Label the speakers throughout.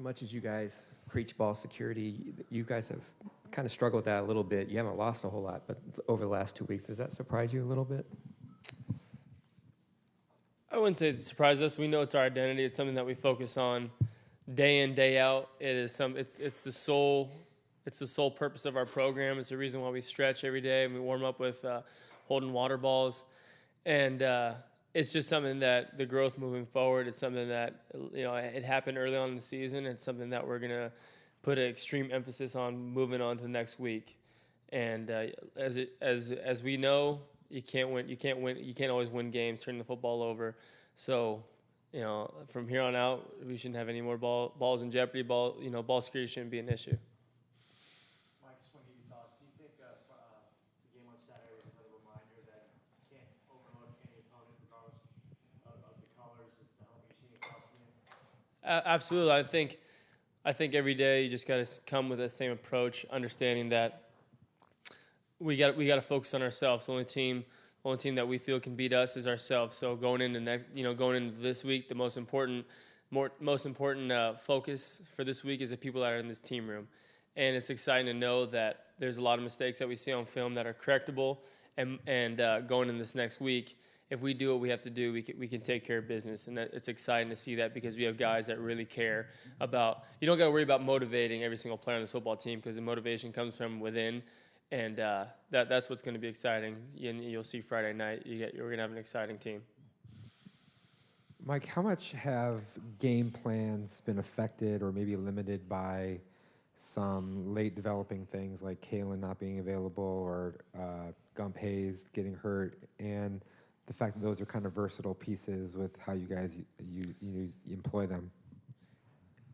Speaker 1: much as you guys preach ball security, you guys have kind of struggled with that a little bit. You haven't lost a whole lot, but over the last 2 weeks, does that surprise you a little bit?
Speaker 2: I wouldn't say it surprised us. We know it's our identity. It's something that we focus on day in, day out. It's the sole purpose of our program. It's the reason why we stretch every day and we warm up with holding water balls. And it's just something that the growth moving forward, it's something that, it happened early on in the season. It's something that we're going to put an extreme emphasis on moving on to the next week. And as we know, you can't always win games turning the football over. So, from here on out, we shouldn't have any more balls in jeopardy. Ball security shouldn't be an issue.
Speaker 3: Mike, just want to give you thoughts. Do you think the game on Saturday is another reminder that you can't overlook any opponent regardless of the colors? Is the hope you're seeing across from you?
Speaker 2: Absolutely. I think every day you just got to come with that same approach, understanding that we got to focus on ourselves. The only team that we feel can beat us is ourselves. So going into this week, the most important focus for this week is the people that are in this team room. And it's exciting to know that there's a lot of mistakes that we see on film that are correctable. And going in this next week, if we do what we have to do, we can take care of business. And it's exciting to see that because we have guys that really care about. You don't got to worry about motivating every single player on this football team because the motivation comes from within. And that's what's going to be exciting. You'll see Friday night. We're going to have an exciting team.
Speaker 4: Mike, how much have game plans been affected or maybe limited by some late developing things like Kalen not being available or Gump Hayes getting hurt, and the fact that those are kind of versatile pieces with how you guys you employ them?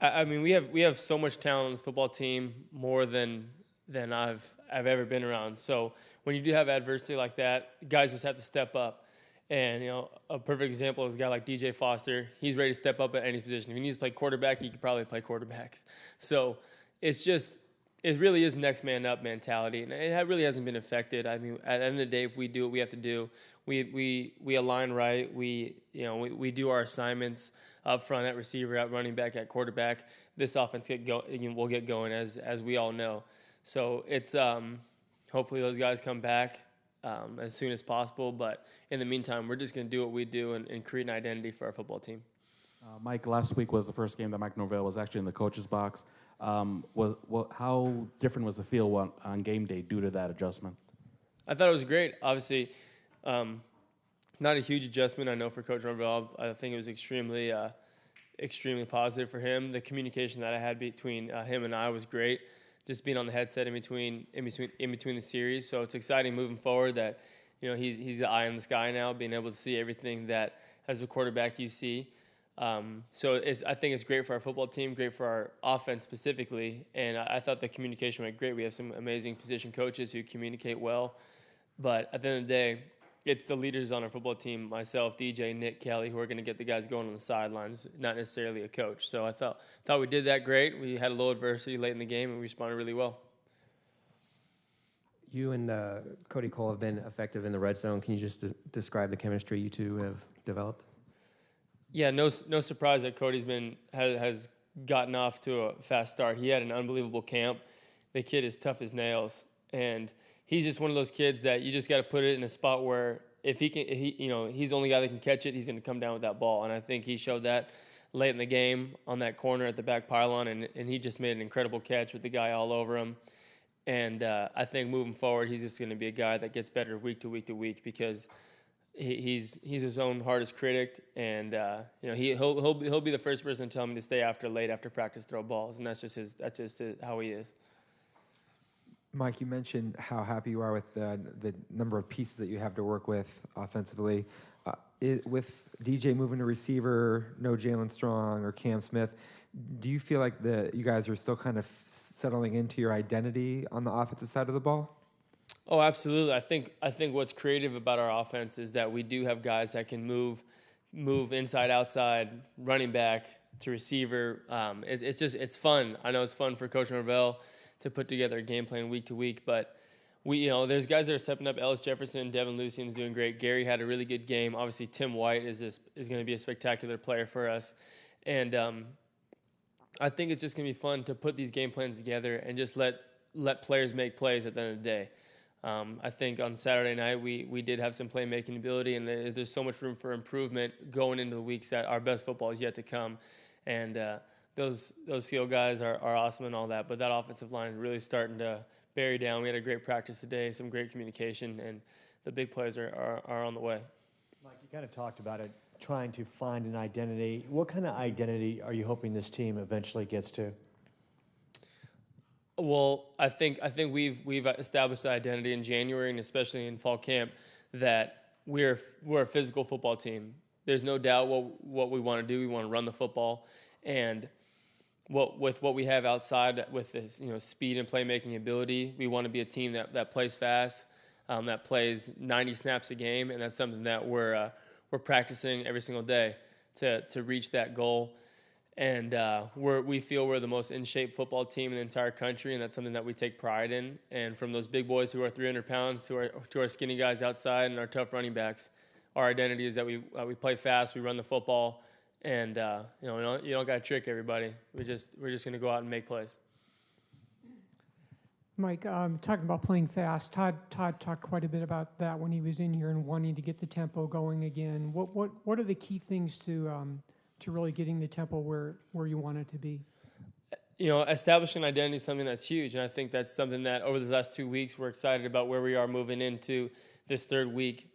Speaker 2: I mean, we have so much talent on this football team, more than I've ever been around. So when you do have adversity like that, guys just have to step up. And, a perfect example is a guy like DJ Foster. He's ready to step up at any position. If he needs to play quarterback, he could probably play quarterbacks. So it really is next man up mentality. And it really hasn't been affected. I mean, at the end of the day, if we do what we have to do, we align right. We do our assignments up front at receiver, at running back, at quarterback. This offense will get going, as we all know. So it's hopefully those guys come back as soon as possible. But in the meantime, we're just going to do what we do and create an identity for our football team.
Speaker 5: Mike, last week was the first game that Mike Norvell was actually in the coach's box. How different was the feel on game day due to that adjustment?
Speaker 2: I thought it was great. Obviously, not a huge adjustment, I know, for Coach Norvell. I think it was extremely positive for him. The communication that I had between him and I was great. Just being on the headset in between the series. So it's exciting moving forward that, he's the eye in the sky now, being able to see everything that as a quarterback you see. So I think it's great for our football team, great for our offense specifically. And I thought the communication went great. We have some amazing position coaches who communicate well. But at the end of the day, it's the leaders on our football team, myself, DJ, Nick, Kelly, who are going to get the guys going on the sidelines, not necessarily a coach. So I thought we did that great. We had a little adversity late in the game, and we responded really well.
Speaker 1: You and Cody Cole have been effective in the red zone. Can you just describe the chemistry you two have developed?
Speaker 2: Yeah, no surprise that Cody's has gotten off to a fast start. He had an unbelievable camp. The kid is tough as nails, and he's just one of those kids that you just got to put it in a spot where if he's the only guy that can catch it, he's going to come down with that ball. And I think he showed that late in the game on that corner at the back pylon, and he just made an incredible catch with the guy all over him. And I think moving forward, he's just going to be a guy that gets better week to week to week because he's his own hardest critic, and he'll be the first person to tell me to stay late after practice, throw balls, and that's just how he is.
Speaker 4: Mike, you mentioned how happy you are with the number of pieces that you have to work with offensively. With DJ moving to receiver, no Jalen Strong or Cam Smith, do you feel like you guys are still kind of settling into your identity on the offensive side of the ball?
Speaker 2: Oh, absolutely. I think what's creative about our offense is that we do have guys that can move inside, outside, running back to receiver. It's fun. I know it's fun for Coach Norvell to put together a game plan week to week, but there's guys that are stepping up. Ellis Jefferson, Devin Lucian's doing great. Gary had a really good game. Obviously, Tim White is going to be a spectacular player for us, and I think it's just going to be fun to put these game plans together and just let players make plays at the end of the day. I think on Saturday night we did have some playmaking ability, and there's so much room for improvement going into the weeks that our best football is yet to come. And those SEAL guys are awesome and all that, but that offensive line is really starting to bear down. We had a great practice today, some great communication, and the big plays are on the way.
Speaker 3: Mike, you kind of talked about it, trying to find an identity. What kind of identity are you hoping this team eventually gets to?
Speaker 2: Well, I think we've established the identity in January and especially in fall camp that we're a physical football team. There's no doubt what we want to do. We want to run the football, and with what we have outside with this speed and playmaking ability, we want to be a team that plays fast, that plays 90 snaps a game, and that's something that we're practicing every single day to reach that goal. And we feel we're the most in-shape football team in the entire country, and that's something that we take pride in. And from those big boys who are 300 pounds to our skinny guys outside and our tough running backs, our identity is that we play fast, we run the football, and you don't got to trick everybody. We're just going to go out and make plays.
Speaker 6: Mike, talking about playing fast, Todd talked quite a bit about that when he was in here and wanting to get the tempo going again. What are the key things to really getting the tempo where you want it to be?
Speaker 2: Establishing identity is something that's huge, and I think that's something that over the last 2 weeks we're excited about where we are moving into this third week,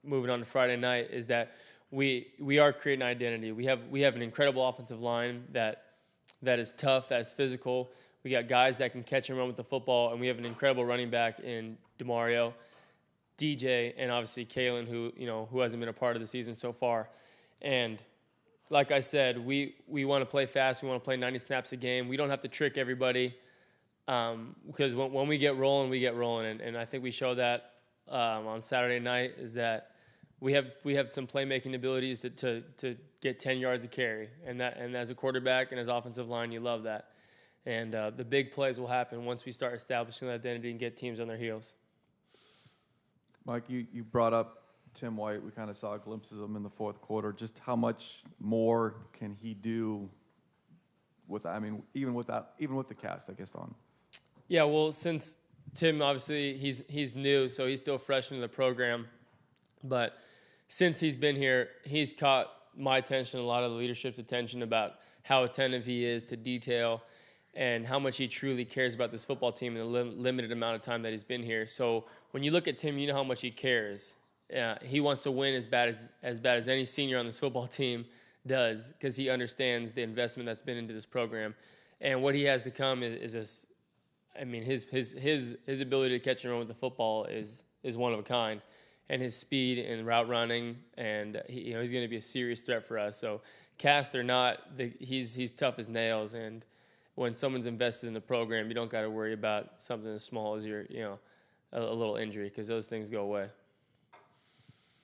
Speaker 2: moving on to Friday night, is that we are creating identity. We have an incredible offensive line that is tough, that's physical. We got guys that can catch and run with the football, and we have an incredible running back in DeMario, DJ, and obviously Kalen, who hasn't been a part of the season so far. And like I said, we want to play fast. We want to play 90 snaps a game. We don't have to trick everybody because when we get rolling, we get rolling. And I think we show that on Saturday night is that we have some playmaking abilities to get 10 yards of carry. And as a quarterback and as offensive line, you love that. And the big plays will happen once we start establishing that identity and get teams on their heels.
Speaker 7: Mike, you brought up Tim White. We kind of saw glimpses of him in the fourth quarter. Just how much more can he do even with the cast, I guess, on?
Speaker 2: Yeah, well, since Tim, obviously, he's new, so he's still fresh into the program. But since he's been here, he's caught my attention, a lot of the leadership's attention about how attentive he is to detail and how much he truly cares about this football team in the limited amount of time that he's been here. So when you look at Tim, you know how much he cares. He wants to win as bad as any senior on this football team does because he understands the investment that's been into this program. And what he has to come is his ability to catch and run with the football is one of a kind. And his speed and route running, and he's going to be a serious threat for us. So cast or not, he's tough as nails. And when someone's invested in the program, you don't got to worry about something as small as a little injury because those things go away.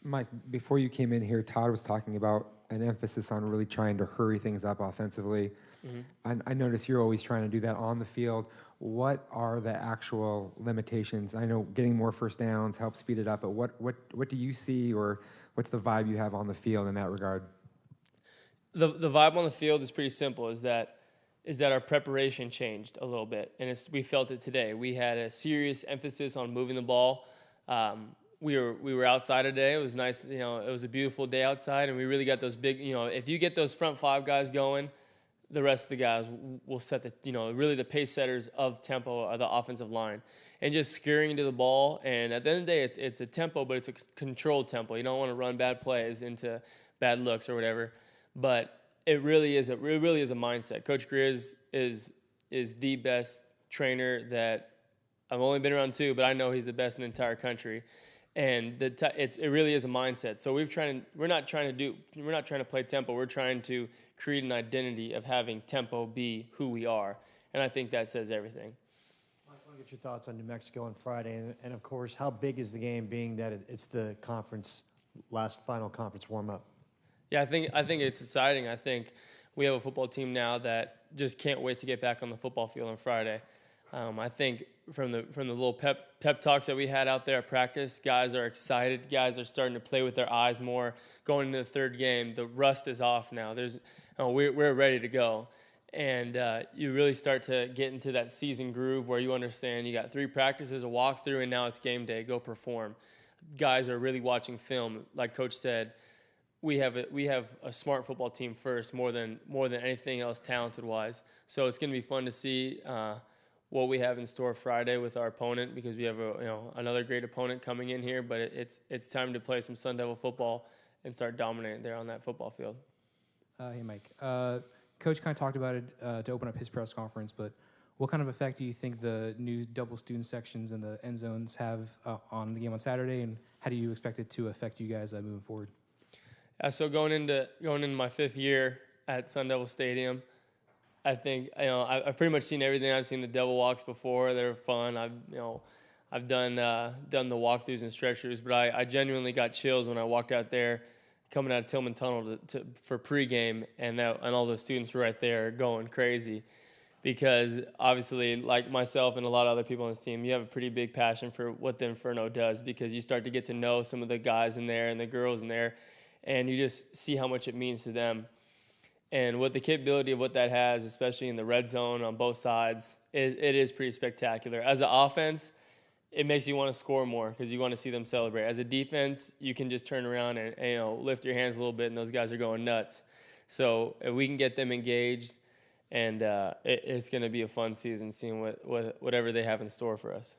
Speaker 4: Mike, before you came in here, Todd was talking about an emphasis on really trying to hurry things up offensively. Mm-hmm. I notice you're always trying to do that on the field. What are the actual limitations? I know getting more first downs helps speed it up, but what do you see, or what's the vibe you have on the field in that regard?
Speaker 2: The vibe on the field is pretty simple. Is that our preparation changed a little bit, and we felt it today. We had a serious emphasis on moving the ball. We were outside today. It was nice. It was a beautiful day outside, and we really got those big. If you get those front five guys going, the rest of the guys will set really the pace setters of tempo are the offensive line, and just scurrying to the ball. And at the end of the day, it's a tempo, but it's a controlled tempo. You don't want to run bad plays into bad looks or whatever. But it really is a mindset. Coach Greer is the best trainer that I've only been around two, but I know he's the best in the entire country. And it really is a mindset. So we're not trying to play tempo. We're trying to create an identity of having tempo be who we are. And I think that says everything.
Speaker 3: Mike, I want to get your thoughts on New Mexico on Friday, and of course, how big is the game, being that it's the final conference warm-up?
Speaker 2: Yeah, I think it's exciting. I think we have a football team now that just can't wait to get back on the football field on Friday. I think from the little pep talks that we had out there at practice, guys are excited. Guys are starting to play with their eyes more. Going into the third game, the rust is off now. We're ready to go, And you really start to get into that season groove where you understand you got 3 practices, a walkthrough, and now it's game day. Go perform. Guys are really watching film. Like Coach said, we have a smart football team first, more than anything else, talented wise. So it's going to be fun to see what we have in store Friday with our opponent, because we have another great opponent coming in here. But it's time to play some Sun Devil football and start dominating there on that football field.
Speaker 8: Hey, Mike. Coach kind of talked about it to open up his press conference, but what kind of effect do you think the new double student sections and the end zones have on the game on Saturday, and how do you expect it to affect you guys moving forward?
Speaker 2: So going into my 5th year at Sun Devil Stadium, I think I've pretty much seen everything. I've seen the Devil Walks before; they're fun. I've done the walkthroughs and stretchers, but I genuinely got chills when I walked out there, coming out of Tillman Tunnel for pregame, and all those students were right there going crazy, because obviously, like myself and a lot of other people on this team, you have a pretty big passion for what the Inferno does, because you start to get to know some of the guys in there and the girls in there, and you just see how much it means to them. And what the capability of what that has, especially in the red zone on both sides, it is pretty spectacular. As an offense, it makes you want to score more because you want to see them celebrate. As a defense, you can just turn around and lift your hands a little bit, and those guys are going nuts. So if we can get them engaged, and it's going to be a fun season seeing whatever they have in store for us.